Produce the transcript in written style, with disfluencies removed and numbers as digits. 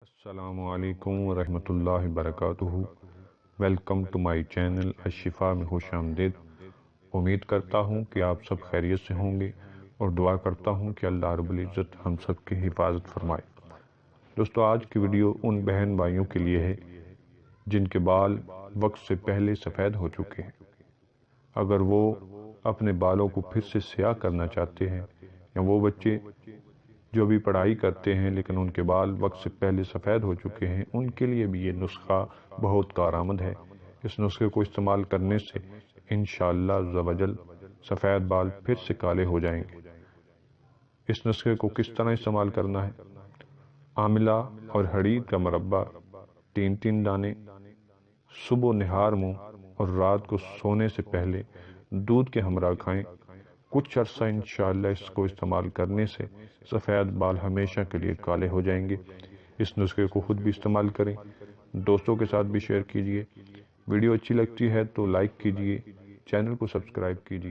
السلام علیکم ورحمۃ اللہ وبرکاتہ۔ ویلکم ٹو مائی چینل الشفا میں خوش آمدید۔ امید کرتا ہوں کہ آپ سب خیریت سے ہوں گے اور دعا کرتا ہوں کہ اللہ رب العزت ہم سب کی حفاظت فرمائے۔ دوستو، آج کی ویڈیو ان بہن بھائیوں کے لیے ہے جن کے بال وقت سے پہلے سفید ہو چکے ہیں۔ اگر وہ اپنے بالوں کو پھر سے سیاہ کرنا چاہتے ہیں، یا وہ بچے جو بھی پڑھائی کرتے ہیں لیکن ان کے بال وقت سے پہلے سفید ہو چکے ہیں، ان کے لیے بھی یہ نسخہ بہت کارآمد ہے۔ اس نسخے کو استعمال کرنے سے انشاءاللہ عز و جل سفید بال پھر سے کالے ہو جائیں گے۔ اس نسخے کو کس طرح استعمال کرنا ہے؟ آملہ اور ہڑید کا مربع 3 دانے صبح نہار منہ اور رات کو سونے سے پہلے دودھ کے ہمراہ کھائیں۔ کچھ عرصہ انشاءاللہ اس کو استعمال کرنے سے سفید بال ہمیشہ کے لیے کالے ہو جائیں گے۔ اس نسخے کو خود بھی استعمال کریں، دوستوں کے ساتھ بھی شیئر کیجیے۔ ویڈیو اچھی لگتی ہے تو لائک کیجیے، چینل کو سبسکرائب کیجیے۔